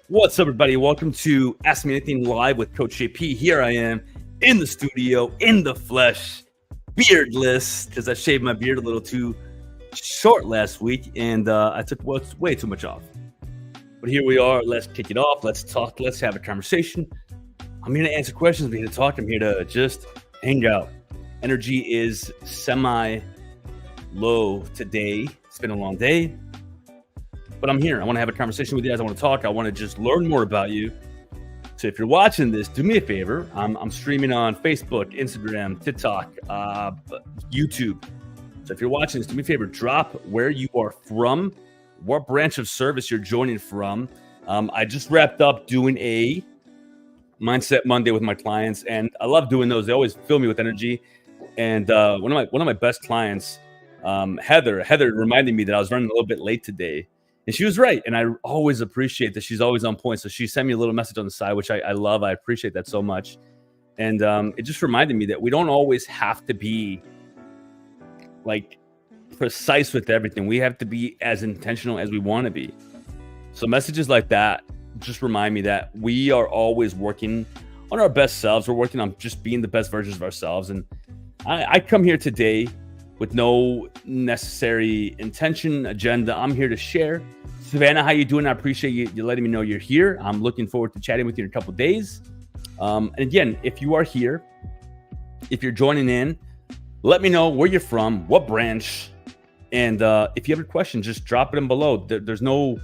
What's up, everybody? Welcome to Ask Me Anything Live with Coach JP. Here I am in the studio, in the flesh, beardless, because I shaved my beard a little too short last week, and I took way too much off. But here we are. Let's kick it off. Let's talk. Let's have a conversation. I'm here to answer questions. I'm here to talk. I'm here to just hang out. Energy is semi-low today. It's been a long day. But I'm here. I want to have a conversation with you guys. I want to talk. I want to just learn more about you. So if you're watching this, do me a favor. I'm streaming on Facebook, Instagram, TikTok, YouTube. So if you're watching this, do me a favor. Drop where you are from, what branch of service you're joining from. I just wrapped up doing a Mindset Monday with my clients, and I love doing those. They always fill me with energy. And one of my best clients, Heather reminded me that I was running a little bit late today. And she was right. And I always appreciate that she's always on point. So she sent me a little message on the side, which I love. I appreciate that so much. And it just reminded me that we don't always have to be like precise with everything. We have to be as intentional as we want to be. So messages like that just remind me that we are always working on our best selves. We're working on just being the best versions of ourselves. And I come here today with no necessary intention, agenda. I'm here to share. Savannah, how you doing? I appreciate you letting me know you're here. I'm looking forward to chatting with you in a couple of days. And again, if you are here, if you're joining in, let me know where you're from, what branch, and if you have a question, just drop it in below. There's no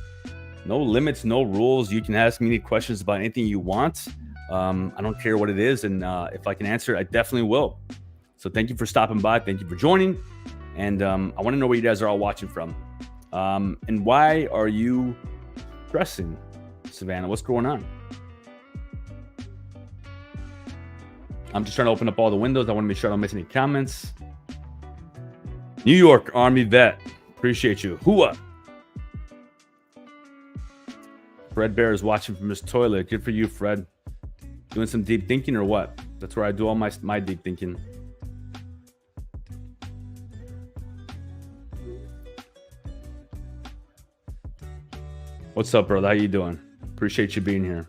limits, no rules. You can ask me any questions about anything you want. I don't care what it is, and if I can answer it, I definitely will. So thank you for stopping by. Thank you for joining. And I want to know where you guys are all watching from. And why are you stressing, Savannah? What's going on? I'm just trying to open up all the windows. I want to make sure I don't miss any comments. New York Army vet. Appreciate you. Hooah. Fred Bear is watching from his toilet. Good for you, Fred. Doing some deep thinking or what? That's where I do all my deep thinking. What's up, brother? How you doing? Appreciate you being here.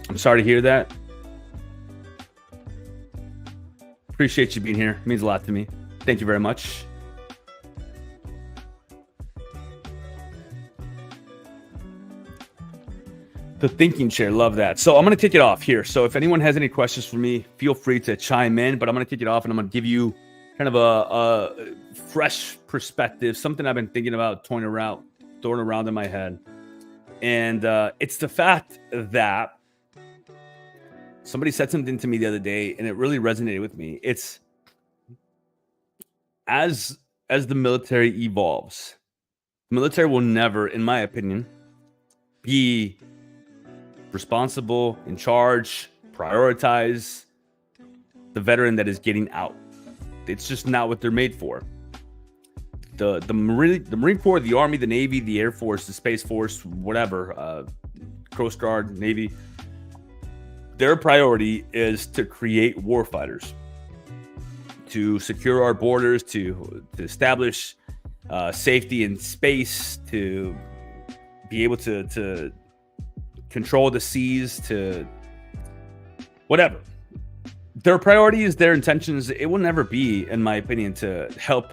I'm sorry to hear that. Appreciate you being here. It means a lot to me. Thank you very much. The thinking chair, love that. So I'm going to kick it off here. So if anyone has any questions for me, feel free to chime in, but I'm going to kick it off and I'm going to give you kind of a fresh perspective, something I've been thinking about, throwing around in my head. And it's the fact that somebody said something to me the other day and it really resonated with me. It's as the military evolves, the military will never, in my opinion, be responsible, in charge, prioritize the veteran that is getting out. It's just not what they're made for. The Marine Corps, the Army, the Navy, the Air Force, the Space Force, whatever, Coast Guard, Navy, their priority is to create warfighters, to secure our borders, to establish safety in space, to be able to control the seas, to whatever. Their priorities, their intentions, it will never be, in my opinion, to help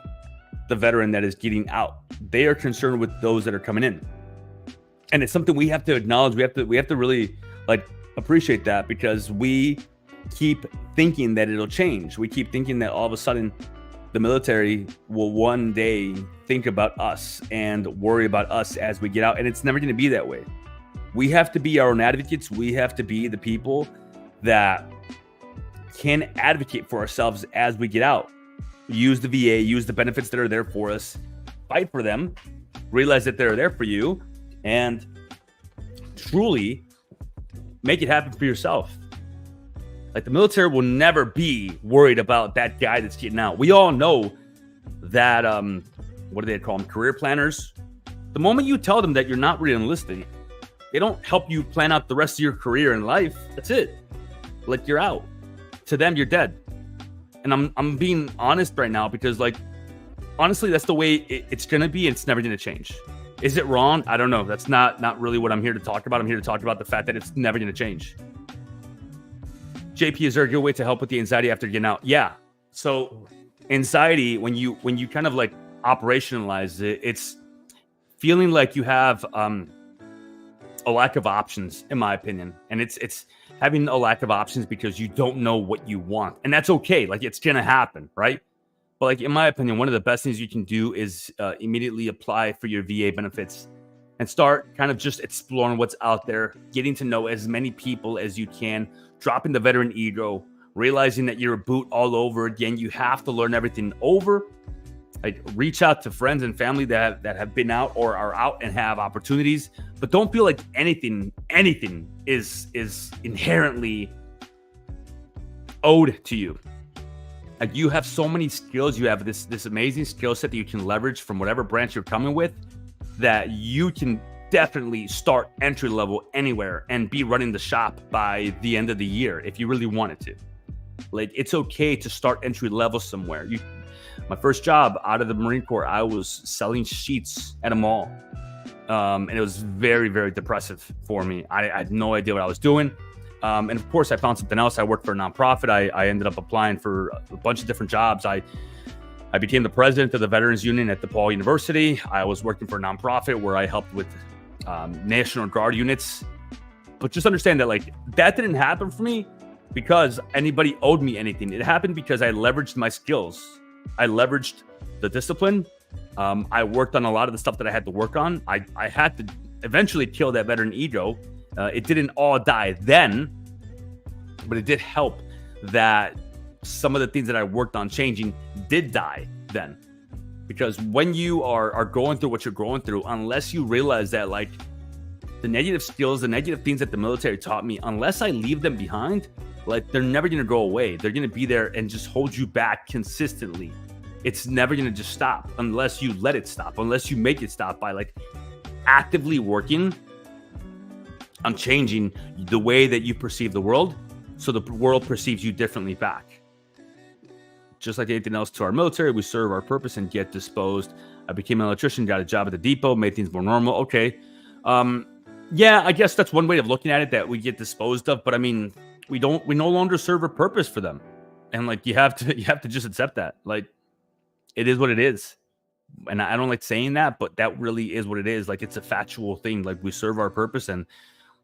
the veteran that is getting out. They are concerned with those that are coming in. And it's something we have to acknowledge. We have to really appreciate that, because we keep thinking that it'll change. We keep thinking that all of a sudden the military will one day think about us and worry about us as we get out. And it's never going to be that way. We have to be our own advocates. We have to be the people that can advocate for ourselves as we get out. Use the VA, use the benefits that are there for us, fight for them, realize that they're there for you, and truly make it happen for yourself. Like, the military will never be worried about that guy that's getting out. We all know that, what do they call them? Career planners. The moment you tell them that you're not re-enlisting, they don't help you plan out the rest of your career in life. That's it. You're out. To them, you're dead. And I'm being honest right now, because honestly, that's the way it's going to be. It's never going to change. Is it wrong? I don't know. That's not really what I'm here to talk about. I'm here to talk about the fact that it's never going to change. JP, is there a good way to help with the anxiety after getting out? Yeah. So anxiety, when you kind of like operationalize it, it's feeling like you have a lack of options, in my opinion. And it's having a lack of options because you don't know what you want. And that's okay. Like, it's going to happen, right? But like, in my opinion, one of the best things you can do is immediately apply for your VA benefits and start kind of just exploring what's out there, getting to know as many people as you can, dropping the veteran ego, realizing that you're a boot all over again. You have to learn everything over. Like, reach out to friends and family that have been out or are out and have opportunities, but don't feel like anything is inherently owed to you. Like, you have so many skills. You have this amazing skill set that you can leverage from whatever branch you're coming with, that you can definitely start entry level anywhere and be running the shop by the end of the year if you really wanted to. Like, it's okay to start entry level somewhere. My first job out of the Marine Corps, I was selling sheets at a mall. And it was very, very depressive for me. I had no idea what I was doing. And of course, I found something else. I worked for a nonprofit. I ended up applying for a bunch of different jobs. I became the president of the Veterans Union at DePaul University. I was working for a nonprofit where I helped with National Guard units. But just understand that, like, that didn't happen for me because anybody owed me anything. It happened because I leveraged my skills. I leveraged the discipline. I worked on a lot of the stuff that I had to work on. I had to eventually kill that veteran ego. It didn't all die then, but it did help that some of the things that I worked on changing did die then. Because when you are going through what you're going through, unless you realize that, like, the negative skills, the negative things that the military taught me, unless I leave them behind, like, they're never going to go away. They're going to be there and just hold you back consistently. It's never going to just stop unless you let it stop, unless you make it stop by, like, actively working on changing the way that you perceive the world so the world perceives you differently back. Just like anything else to our military, we serve our purpose and get disposed. I became an electrician, got a job at the depot, made things more normal. Okay. Yeah, I guess that's one way of looking at it, that we get disposed of. But I mean, we no longer serve a purpose for them. And like, you have to just accept that. Like, it is what it is. And I don't like saying that, but that really is what it is. Like, it's a factual thing. Like, we serve our purpose and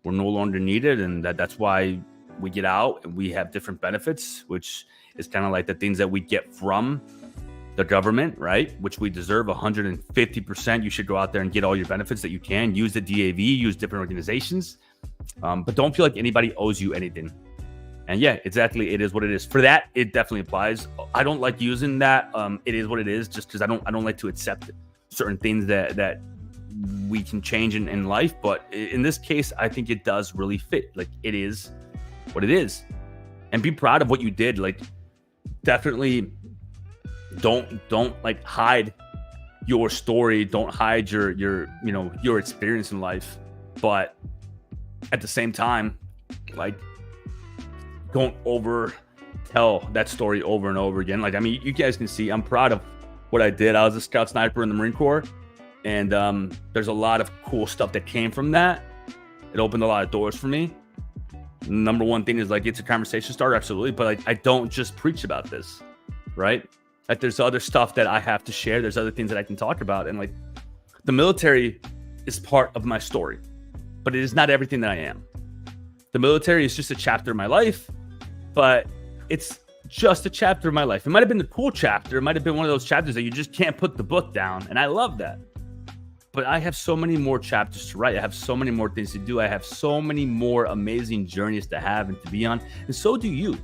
we're no longer needed. And that's why we get out and we have different benefits, which is kind of like the things that we get from the government, right? Which we deserve 150%. You should go out there and get all your benefits that you can. Use the DAV, use different organizations. But don't feel like anybody owes you anything. And yeah, exactly. It is what it is. For that, it definitely applies. I don't like using that. It is what it is, just because I don't like to accept certain things that we can change in life. But in this case, I think it does really fit. Like, it is what it is. And be proud of what you did. Like, definitely don't like hide your story. Don't hide your experience in life. But at the same time, like, don't over tell that story over and over again. Like, I mean, you guys can see I'm proud of what I did. I was a scout sniper in the Marine Corps, and there's a lot of cool stuff that came from that. It opened a lot of doors for me. Number one thing is, like, it's a conversation starter, absolutely, but like, I don't just preach about this, right? Like, there's other stuff that I have to share. There's other things that I can talk about, and like, the military is part of my story, but it is not everything that I am. The military is just a chapter of my life, but it's just a chapter of my life. It might have been the cool chapter. It might have been one of those chapters that you just can't put the book down, and I love that. But I have so many more chapters to write. I have so many more things to do. I have so many more amazing journeys to have and to be on, and so do you.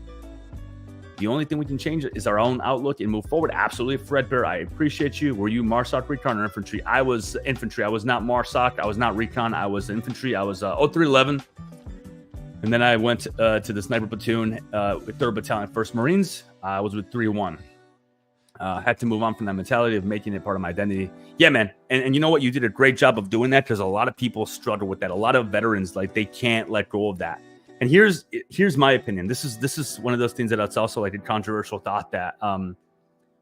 The only thing we can change is our own outlook and move forward. Absolutely, Fredbear. I appreciate you. Were you MARSOC, Recon, or Infantry? I was Infantry. I was not MARSOC. I was not Recon. I was Infantry. I was 0311. And then I went to the sniper platoon with 3rd Battalion, 1st Marines. I was with 301. Had to move on from that mentality of making it part of my identity. Yeah, man. And you know what? You did a great job of doing that, because a lot of people struggle with that. A lot of veterans, like, they can't let go of that. And here's my opinion. This is one of those things that it's also like a controversial thought that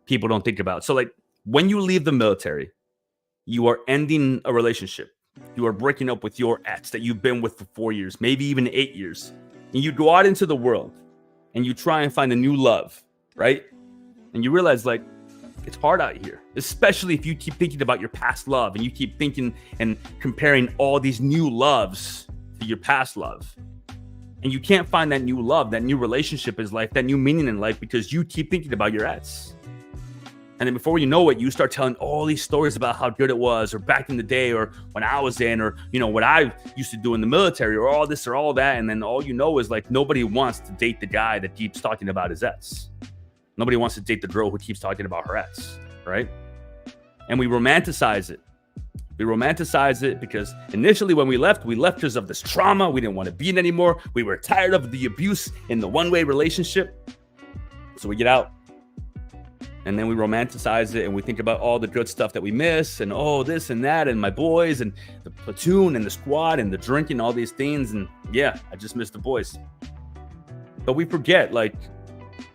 people don't think about. So, like, When you leave the military, you are ending a relationship. You are breaking up with your ex that you've been with for 4 years, maybe even 8 years. And you go out into the world and you try and find a new love, right? And you realize, like, it's hard out here, especially if you keep thinking about your past love and you keep thinking and comparing all these new loves to your past love. And you can't find that new love, that new relationship in life, that new meaning in life because you keep thinking about your ex. And then before you know it, you start telling all these stories about how good it was, or back in the day, or when I was in, or, you know, what I used to do in the military, or all this or all that. And then all you know is, like, nobody wants to date the guy that keeps talking about his ex. Nobody wants to date the girl who keeps talking about her ex, right? And we romanticize it. We romanticize it because initially when we left because of this trauma. We didn't want to be in anymore. We were tired of the abuse in the one-way relationship. So we get out. And then we romanticize it and we think about all the good stuff that we miss and this and that and my boys and the platoon and the squad and the drinking, all these things. And yeah, I just miss the boys. But we forget, like,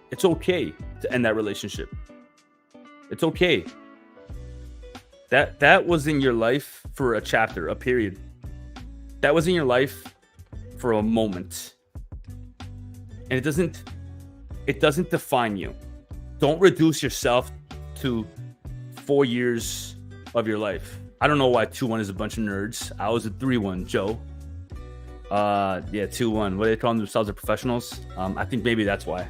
it's okay to end that relationship. It's okay. That was in your life for a chapter, a period. That was in your life for a moment. And it doesn't define you. Don't reduce yourself to 4 years of your life. I don't know why 2-1 is a bunch of nerds. I was a 3-1, Joe. 2-1. What do they call themselves? Are professionals? I think maybe that's why.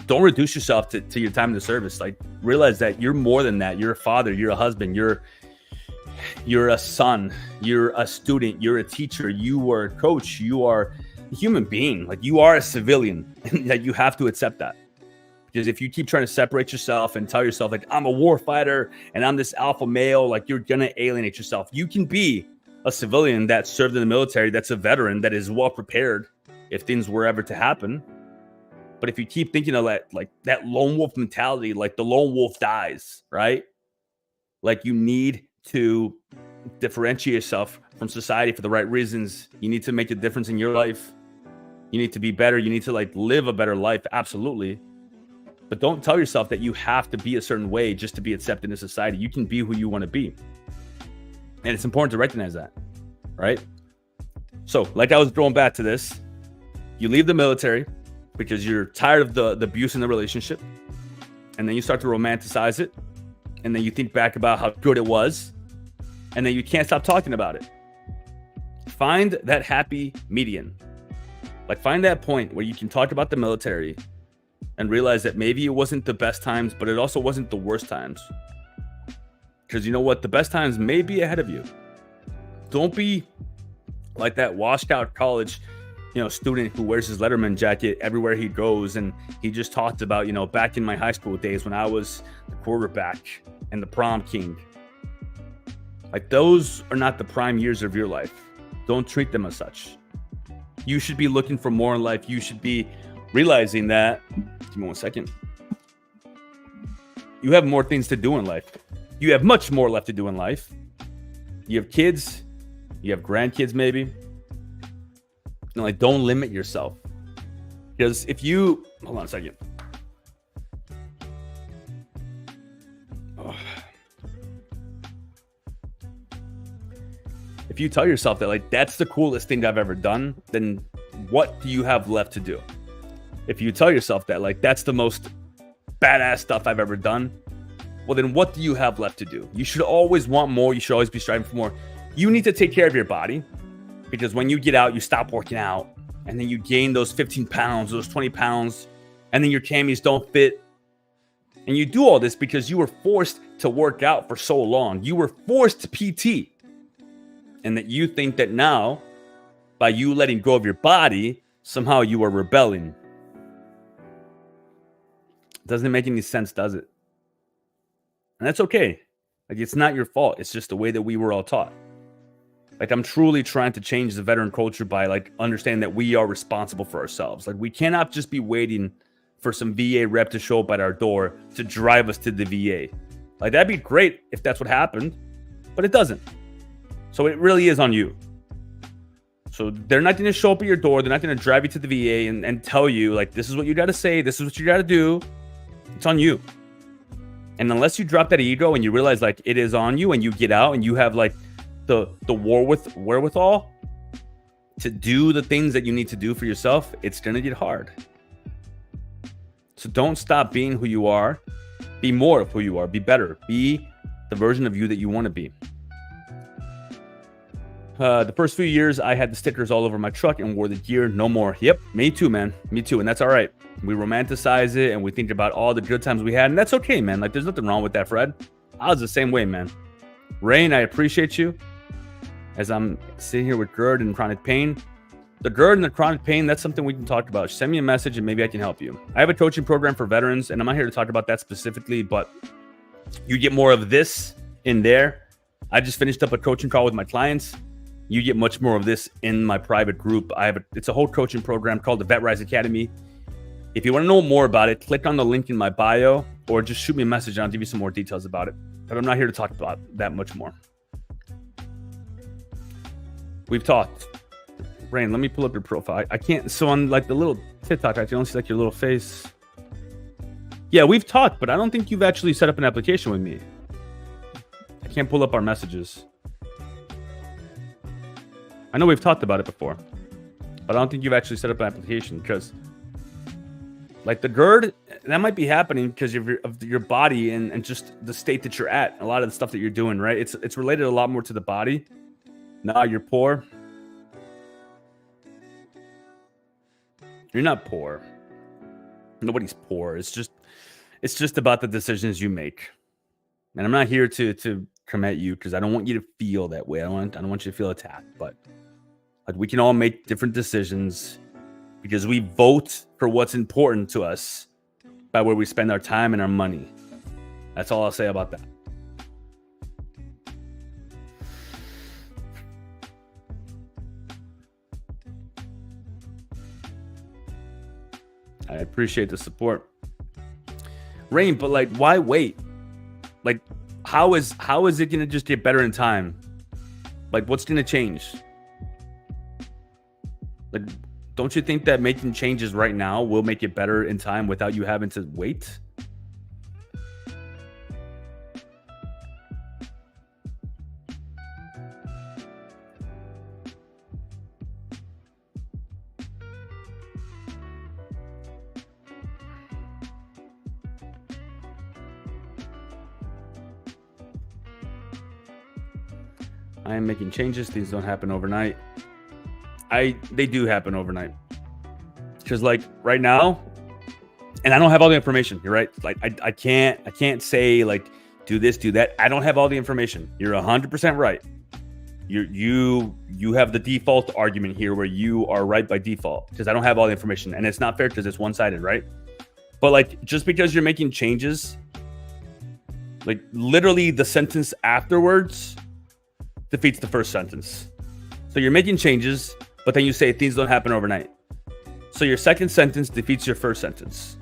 Don't reduce yourself to your time in the service. Like, realize that you're more than that. You're a father. You're a husband. You're a son. You're a student. You're a teacher. You are a coach. You are a human being. Like, you are a civilian. And that you have to accept that. Because if you keep trying to separate yourself and tell yourself, like, I'm a war fighter and I'm this alpha male, like, you're going to alienate yourself. You can be a civilian that served in the military, that's a veteran, that is well prepared if things were ever to happen. But if you keep thinking of that, like, that lone wolf mentality, like the lone wolf dies, right? Like, you need to differentiate yourself from society for the right reasons. You need to make a difference in your life. You need to be better. You need to, like, live a better life. Absolutely. But don't tell yourself that you have to be a certain way just to be accepted in society. You can be who you want to be. And it's important to recognize that, right? So, like I was throwing back to this, you leave the military because you're tired of the abuse in the relationship. And then you start to romanticize it. And then you think back about how good it was. And then you can't stop talking about it. Find that happy median. Like, find that point where you can talk about the military and realize that maybe it wasn't the best times, but it also wasn't the worst times. Because you know what? The best times may be ahead of you. Don't be like that washed out college, student who wears his Letterman jacket everywhere he goes. And he just talked about, back in my high school days when I was the quarterback and the prom king. Like, those are not the prime years of your life. Don't treat them as such. You should be looking for more in life. You should be realizing that, give me 1 second. You have more things to do in life. You have much more left to do in life. You have kids. You have grandkids, maybe. Like, don't limit yourself. Because if you... Hold on a second. If you tell yourself that, like, that's the coolest thing I've ever done, then what do you have left to do? If you tell yourself that, like, that's the most badass stuff I've ever done, well, then what do you have left to do? You should always want more. You should always be striving for more. You need to take care of your body, because when you get out, you stop working out, and then you gain those 15 pounds, those 20 pounds, and then your camis don't fit. And you do all this because you were forced to work out for so long. You were forced to PT. And that you think that now, by you letting go of your body, somehow you are rebelling. Doesn't make any sense, does it? And that's okay. Like, it's not your fault. It's just the way that we were all taught. Like, I'm truly trying to change the veteran culture by, like, understanding that we are responsible for ourselves. Like, we cannot just be waiting for some VA rep to show up at our door to drive us to the VA. Like, that'd be great if that's what happened, but it doesn't. So it really is on you. So they're not going to show up at your door. They're not going to drive you to the VA and tell you, like, this is what you got to say. This is what you got to do. It's on you. And unless you drop that ego and you realize like it is on you and you get out and you have like the wherewithal to do the things that you need to do for yourself, it's going to get hard. So don't stop being who you are. Be more of who you are. Be better. Be the version of you that you want to be. The first few years, I had the stickers all over my truck and wore the gear. No more. Yep, me too, man. Me too. And that's all right. We romanticize it and we think about all the good times we had. And that's okay, man. Like, there's nothing wrong with that, Fred. I was the same way, man. Rain, I appreciate you. As I'm sitting here with GERD and chronic pain. The GERD and the chronic pain, that's something we can talk about. Send me a message and maybe I can help you. I have a coaching program for veterans, and I'm not here to talk about that specifically, but you get more of this in there. I just finished up a coaching call with my clients. You get much more of this in my private group. It's a whole coaching program called the VetRise Academy. If you want to know more about it, click on the link in my bio or just shoot me a message and I'll give you some more details about it. But I'm not here to talk about that much more. We've talked. Rain, let me pull up your profile. I can't. So on like the little TikTok, I can only see like your little face. Yeah, we've talked, but I don't think you've actually set up an application with me. I can't pull up our messages. I know we've talked about it before, but I don't think you've actually set up an application because like the GERD, that might be happening because of your body and just the state that you're at. A lot of the stuff that you're doing, right? It's related a lot more to the body. Nah, you're poor. You're not poor. Nobody's poor. It's just about the decisions you make. And I'm not here to come at you because I don't want you to feel that way. I don't want you to feel attacked. But like we can all make different decisions because we vote for what's important to us by where we spend our time and our money. That's all I'll say about that. I appreciate the support. Rain, but like, why wait? Like, how is it gonna just get better in time? Like, what's gonna change? Like, don't you think that making changes right now will make it better in time without you having to wait? I am making changes. Things don't happen overnight. They do happen overnight. Because like right now, and I don't have all the information. You're right. Like I can't say like do this, do that. I don't have all the information. You're 100% right. You have the default argument here where you are right by default because I don't have all the information, and it's not fair because it's one-sided, right? But like just because you're making changes, like literally the sentence afterwards defeats the first sentence. So you're making changes, but then you say things don't happen overnight. So your second sentence defeats your first sentence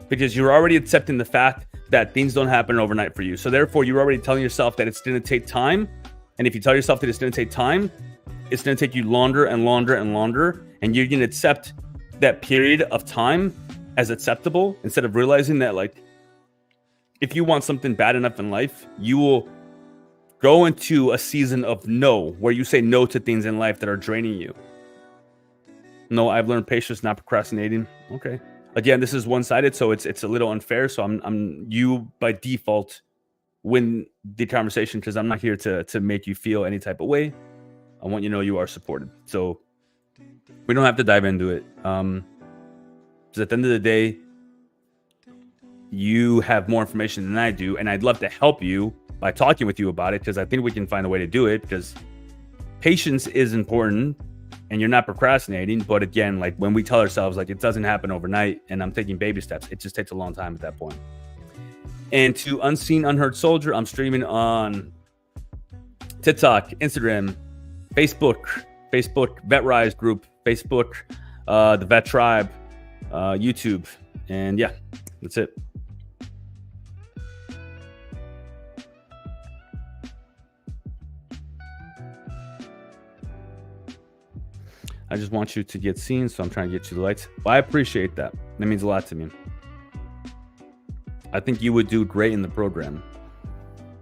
because you're already accepting the fact that things don't happen overnight for you. So therefore, you're already telling yourself that it's going to take time. And if you tell yourself that it's going to take time, it's going to take you longer and longer and longer. And you're going to accept that period of time as acceptable instead of realizing that, like, if you want something bad enough in life, you will go into a season of no, where you say no to things in life that are draining you. No, I've learned patience, not procrastinating. Okay. Again, this is one-sided, so it's a little unfair. So you by default win the conversation because I'm not here to make you feel any type of way. I want you to know you are supported. So we don't have to dive into it. Because at the end of the day, you have more information than I do, and I'd love to help you by talking with you about it because I think we can find a way to do it because patience is important and you're not procrastinating. But again, like when we tell ourselves like it doesn't happen overnight and I'm taking baby steps, it just takes a long time at that point. And to Unseen Unheard Soldier, I'm streaming on TikTok, Instagram, Facebook, VetRise group, Facebook, the Vet Tribe, YouTube. And yeah, that's it. I just want you to get seen, so I'm trying to get you the lights. Well, I appreciate that. That means a lot to me. I think you would do great in the program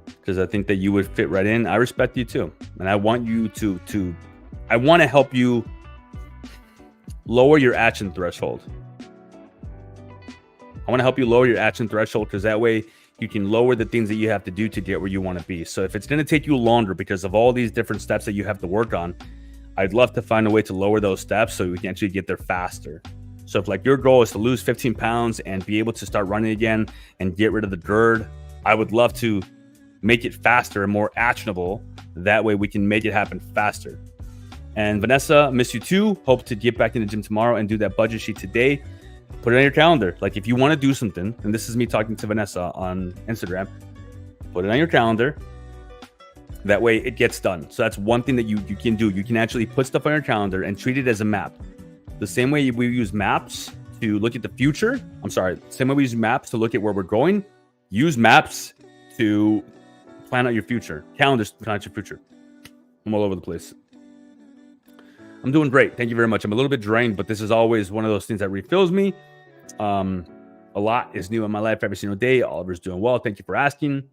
because I think that you would fit right in. I respect you too. And I want you to I want to help you lower your action threshold. I want to help you lower your action threshold because that way you can lower the things that you have to do to get where you want to be. So if it's going to take you longer because of all these different steps that you have to work on, I'd love to find a way to lower those steps so we can actually get there faster. So if like your goal is to lose 15 pounds and be able to start running again and get rid of the GERD, I would love to make it faster and more actionable. That way we can make it happen faster. And Vanessa, miss you too. Hope to get back in the gym tomorrow and do that budget sheet today. Put it on your calendar. Like if you want to do something, and this is me talking to Vanessa on Instagram, put it on your calendar. That way it gets done. So that's one thing that you can do. You can actually put stuff on your calendar and treat it as a map. The same way we use maps to look at the future. Same way we use maps to look at where we're going. Use maps to plan out your future. Calendars to plan out your future. I'm all over the place. I'm doing great. Thank you very much. I'm a little bit drained, but this is always one of those things that refills me. A lot is new in my life every single day. Oliver's doing well. Thank you for asking.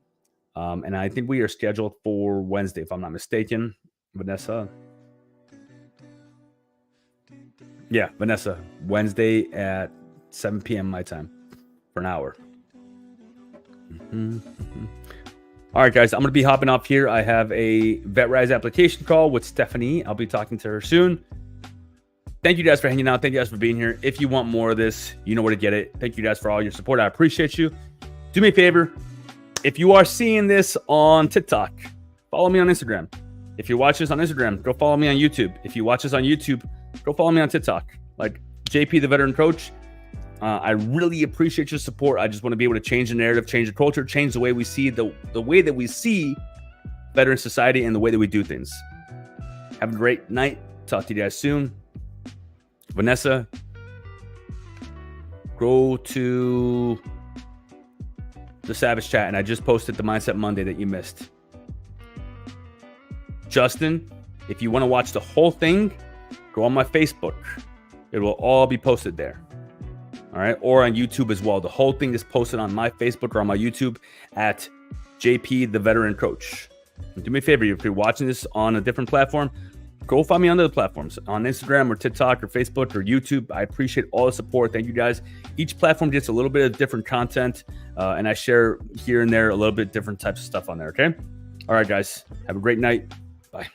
And I think we are scheduled for Wednesday, if I'm not mistaken. Vanessa. Yeah, Vanessa. Wednesday at 7 p.m. my time for an hour. All right, guys. I'm going to be hopping off here. I have a VetRise application call with Stephanie. I'll be talking to her soon. Thank you guys for hanging out. Thank you guys for being here. If you want more of this, you know where to get it. Thank you guys for all your support. I appreciate you. Do me a favor. If you are seeing this on TikTok, follow me on Instagram. If you watch this on Instagram, go follow me on YouTube. If you watch this on YouTube, go follow me on TikTok. Like JP, the Veteran Coach. I really appreciate your support. I just want to be able to change the narrative, change the culture, change the way we see the way that we see veteran society and the way that we do things. Have a great night. Talk to you guys soon. Vanessa, go to the Savage Chat, and I just posted the Mindset Monday that you missed. Justin, if you want to watch the whole thing, go on my Facebook. It will all be posted there. All right, or on YouTube as well. The whole thing is posted on my Facebook or on my YouTube at JP the Veteran Coach. And do me a favor, if you're watching this on a different platform, go find me on other platforms, on Instagram or TikTok or Facebook or YouTube. I appreciate all the support. Thank you guys. Each platform gets a little bit of different content, and I share here and there a little bit different types of stuff on there, okay? All right, guys. Have a great night. Bye.